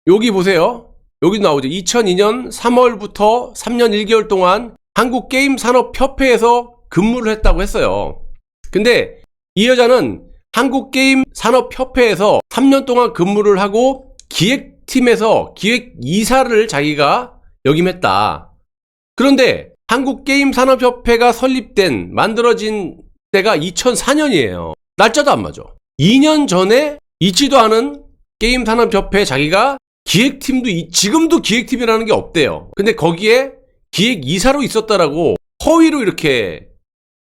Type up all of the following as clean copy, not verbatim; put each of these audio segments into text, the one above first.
여기 보세요. 여기 나오죠. 2002년 3월부터 3년 1개월 동안 한국게임산업협회에서 근무를 했다고 했어요. 근데 이 여자는 한국게임산업협회에서 3년 동안 근무를 하고 기획팀에서 기획이사를 자기가 역임했다. 그런데 한국게임산업협회가 설립된, 만들어진 때가 2004년이에요. 날짜도 안 맞아. 2년 전에 있지도 않은 게임산업협회 자기가 기획팀도, 지금도 기획팀이라는 게 없대요. 근데 거기에 기획이사로 있었다라고 허위로 이렇게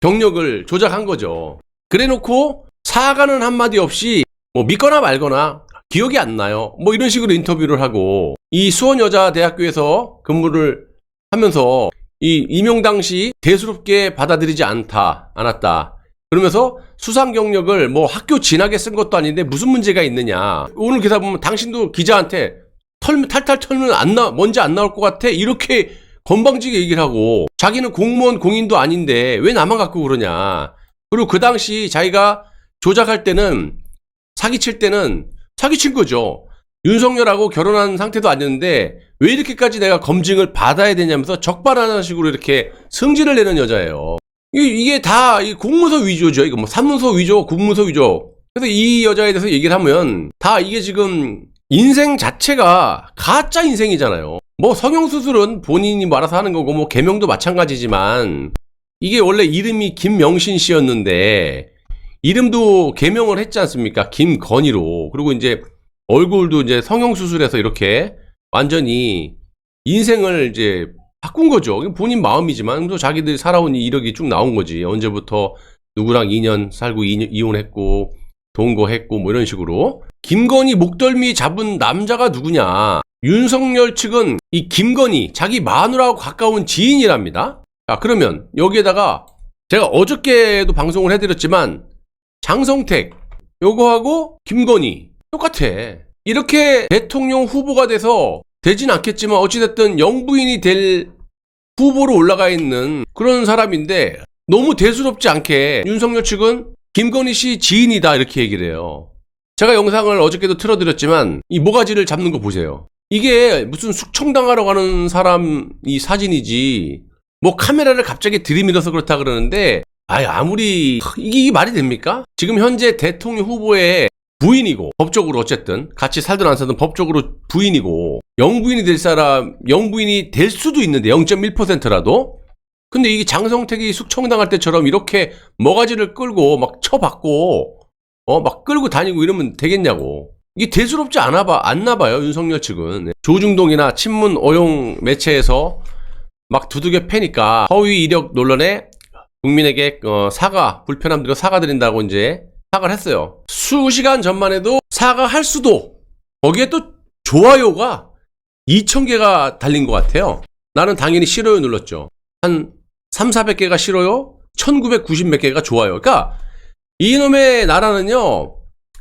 경력을 조작한 거죠. 그래 놓고 사과는 한마디 없이 뭐 믿거나 말거나 기억이 안 나요. 뭐 이런 식으로 인터뷰를 하고, 이 수원여자대학교에서 근무를 하면서 이 임용 당시 대수롭게 받아들이지 않았다. 그러면서 수상 경력을 뭐 학교 진학에 쓴 것도 아닌데 무슨 문제가 있느냐. 오늘 기사 보면 당신도 기자한테 탈탈 털면 먼지 안 나올 것 같아. 이렇게 건방지게 얘기를 하고, 자기는 공무원 공인도 아닌데 왜 나만 갖고 그러냐. 그리고 그 당시 자기가 조작할 때는, 사기칠 때는 사기친 거죠. 윤석열하고 결혼한 상태도 아니었는데 왜 이렇게까지 내가 검증을 받아야 되냐면서 적반하는 식으로 이렇게 승질을 내는 여자예요. 이게 다 이 공문서 위조죠. 이거 뭐 산문서 위조, 국문서 위조. 그래서 이 여자에 대해서 얘기를 하면 다 이게 지금 인생 자체가 가짜 인생이잖아요. 뭐 성형수술은 본인이 뭐 알아서 하는 거고, 뭐 개명도 마찬가지지만, 이게 원래 이름이 김명신 씨였는데 이름도 개명을 했지 않습니까? 김건희로. 그리고 이제 얼굴도 이제 성형수술해서 이렇게 완전히 인생을 이제 바꾼 거죠. 본인 마음이지만 또 자기들이 살아온 이력이 쭉 나온 거지. 언제부터 누구랑 2년 살고 이혼했고 동거했고 뭐 이런 식으로. 김건희 목덜미 잡은 남자가 누구냐. 윤석열 측은 이 김건희 자기 마누라하고 가까운 지인이랍니다. 자, 그러면 여기에다가 제가 어저께도 방송을 해드렸지만 장성택 요거하고 김건희 똑같아. 이렇게 대통령 후보가 돼서 되진 않겠지만 어찌됐든 영부인이 될 후보로 올라가 있는 그런 사람인데, 너무 대수롭지 않게 윤석열 측은 김건희 씨 지인이다 이렇게 얘기를 해요. 제가 영상을 어저께도 틀어드렸지만 이 모가지를 잡는 거 보세요. 이게 무슨 숙청당하러 가는 사람 이 사진이지, 뭐 카메라를 갑자기 들이밀어서 그렇다 그러는데, 아무리 이게 말이 됩니까? 지금 현재 대통령 후보의 부인이고, 법적으로 어쨌든 같이 살든 안 살든 법적으로 부인이고, 영부인이 될 사람, 영부인이 될 수도 있는데 0.1%라도. 근데 이게 장성택이 숙청당할 때처럼 이렇게 머가지를 끌고 막 쳐받고 막 끌고 다니고 이러면 되겠냐고. 이게 대수롭지 않나 봐요, 윤석열 측은. 조중동이나 친문 어용 매체에서 막 두들겨 패니까 허위 이력 논란에 국민에게 사과, 불편함 들어 사과드린다고 이제 사과를 했어요. 수시간 전만 해도 사과할 수도, 거기에 또 좋아요가 2,000개가 달린 것 같아요. 나는 당연히 싫어요 눌렀죠. 한 3,400개가 싫어요, 1,990 몇 개가 좋아요. 그러니까 이놈의 나라는요,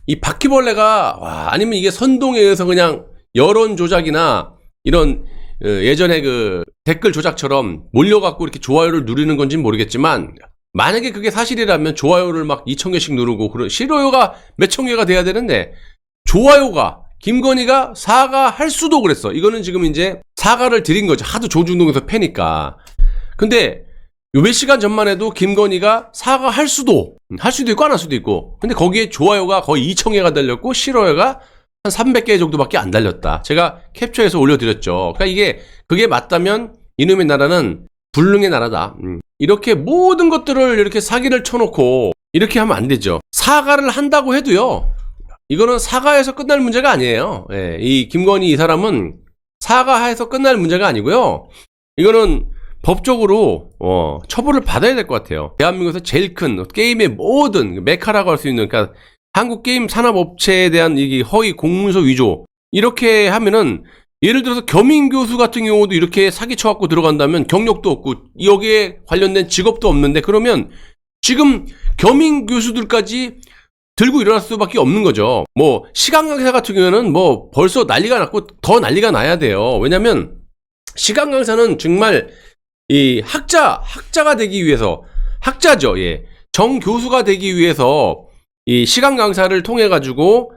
이 바퀴벌레가, 아니면 이게 선동에 의해서 그냥 여론 조작이나 이런 예전에 그 댓글 조작처럼 몰려갖고 이렇게 좋아요를 누리는 건지는 모르겠지만, 만약에 그게 사실이라면 좋아요를 막 2,000개씩 누르고, 그런 싫어요가 몇천 개가 돼야 되는데, 좋아요가, 김건희가 사과할 수도 그랬어. 이거는 지금 이제 사과를 드린 거죠. 하도 조중동에서 패니까. 근데 요 몇 시간 전만 해도 김건희가 사과할 수도, 할 수도 있고 안 할 수도 있고, 근데 거기에 좋아요가 거의 2,000개가 달렸고 싫어요가 한 300개 정도밖에 안 달렸다. 제가 캡처해서 올려드렸죠. 그러니까 그게 맞다면 이놈의 나라는 불능의 나라다. 이렇게 모든 것들을 이렇게 사기를 쳐놓고 이렇게 하면 안 되죠. 사과를 한다고 해도요, 이거는 사과해서 끝날 문제가 아니에요. 예, 이 김건희 이 사람은 사과해서 끝날 문제가 아니고요, 이거는 법적으로 처벌을 받아야 될 것 같아요. 대한민국에서 제일 큰 게임의 모든 메카라고 할 수 있는, 그러니까 한국 게임 산업업체에 대한 이 허위 공문서 위조, 이렇게 하면은, 예를 들어서 겸임 교수 같은 경우도 이렇게 사기 쳐갖고 들어간다면 경력도 없고 여기에 관련된 직업도 없는데, 그러면 지금 겸임 교수들까지 들고 일어날 수밖에 없는 거죠. 뭐 시간 강사 같은 경우는 뭐 벌써 난리가 났고 더 난리가 나야 돼요. 왜냐면 시간 강사는 정말 이 학자가 되기 위해서, 학자죠. 예. 정 교수가 되기 위해서 이 시간 강사를 통해 가지고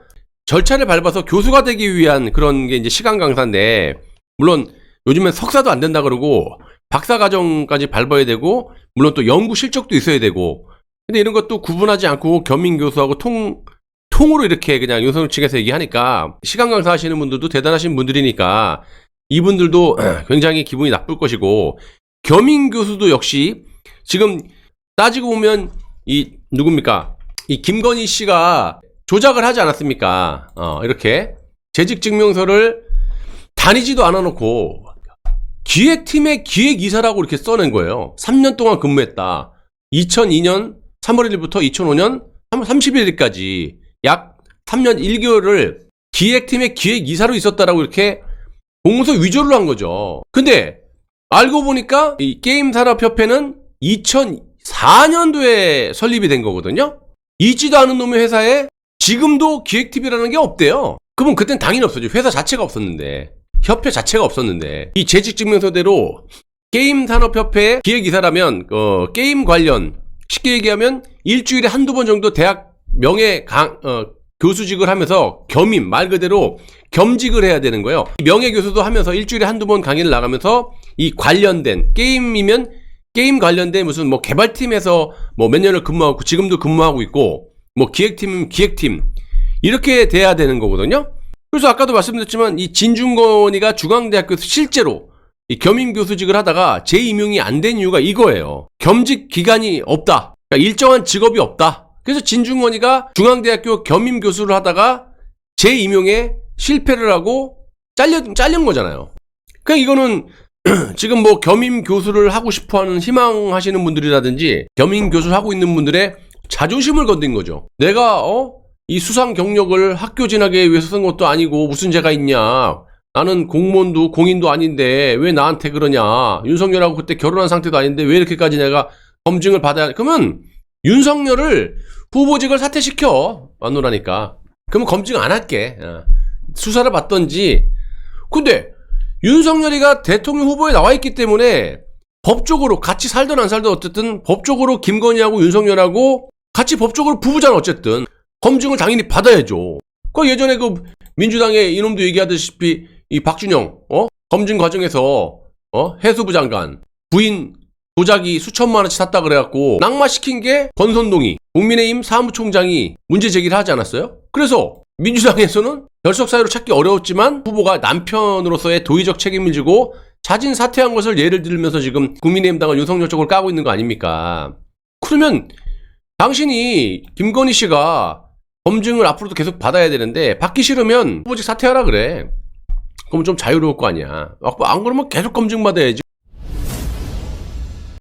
절차를 밟아서 교수가 되기 위한 그런 게 이제 시간 강사인데, 물론 요즘엔 석사도 안 된다 그러고 박사 과정까지 밟아야 되고, 물론 또 연구 실적도 있어야 되고, 근데 이런 것도 구분하지 않고 겸임 교수하고 통으로 이렇게 그냥 윤석열 측에서 얘기하니까 시간 강사 하시는 분들도 대단하신 분들이니까 이분들도 굉장히 기분이 나쁠 것이고, 겸임 교수도 역시 지금 따지고 보면 이 누굽니까? 이 김건희 씨가 조작을 하지 않았습니까? 이렇게 재직 증명서를 다니지도 않아 놓고 기획팀의 기획이사라고 이렇게 써낸 거예요. 3년 동안 근무했다. 2002년 3월 1일부터 2005년 3월 31일까지 약 3년 1개월을 기획팀의 기획이사로 있었다라고 이렇게 공문서 위조를 한 거죠. 근데 알고 보니까 이 게임산업협회는 2004년도에 설립이 된 거거든요. 있지도 않은 놈의 회사에 지금도 기획팀이라는 게 없대요. 그러면 그땐 당연히 없었죠. 회사 자체가 없었는데, 협회 자체가 없었는데, 이 재직증명서대로 게임산업협회 기획이사라면 게임 관련, 쉽게 얘기하면 일주일에 한두 번 정도 대학 교수직을 하면서 겸임, 말 그대로 겸직을 해야 되는 거예요. 명예교수도 하면서 일주일에 한두 번 강의를 나가면서 이 관련된, 게임이면 게임 관련된 무슨 뭐 개발팀에서 뭐 몇 년을 근무하고 지금도 근무하고 있고, 뭐 기획팀은 기획팀, 이렇게 돼야 되는 거거든요. 그래서 아까도 말씀드렸지만 이 진중권이가 중앙대학교에서 실제로 이 겸임 교수직을 하다가 재임용이 안 된 이유가 이거예요. 겸직 기간이 없다. 그러니까 일정한 직업이 없다. 그래서 진중권이가 중앙대학교 겸임 교수를 하다가 재임용에 실패를 하고 잘린 거잖아요. 그러니까 이거는 지금 뭐 겸임 교수를 하고 싶어하는 희망하시는 분들이라든지 겸임 교수를 하고 있는 분들의 자존심을 건든 거죠. 내가 이 수상 경력을 학교 진학에 위해서 쓴 것도 아니고 무슨 죄가 있냐. 나는 공무원도 공인도 아닌데 왜 나한테 그러냐. 윤석열하고 그때 결혼한 상태도 아닌데 왜 이렇게까지 내가 검증을 받아야 하냐. 그러면 윤석열을 후보직을 사퇴시켜. 마누라니까. 그러면 검증 안 할게. 수사를 받던지. 근데 윤석열이가 대통령 후보에 나와 있기 때문에 법적으로 같이 살든 안 살든 어쨌든 법적으로 김건희하고 윤석열하고 같이 법적으로 부부잖아. 어쨌든 검증을 당연히 받아야죠. 그 예전에 그 민주당의 이놈도 얘기하다시피 이 박준영 검증 과정에서 해수부 장관 부인 도자기 수천만 원치 샀다 그래갖고 낙마시킨 게 권선동이 국민의힘 사무총장이 문제 제기를 하지 않았어요? 그래서 민주당에서는 결석 사유로 찾기 어려웠지만 후보가 남편으로서의 도의적 책임을 지고 자진 사퇴한 것을 예를 들면서 지금 국민의힘 당은 윤석열 쪽을 까고 있는 거 아닙니까? 그러면 당신이 김건희 씨가 검증을 앞으로도 계속 받아야 되는데 받기 싫으면 후보직 사퇴하라 그래. 그럼 좀 자유로울 거 아니야. 안 그러면 계속 검증 받아야지.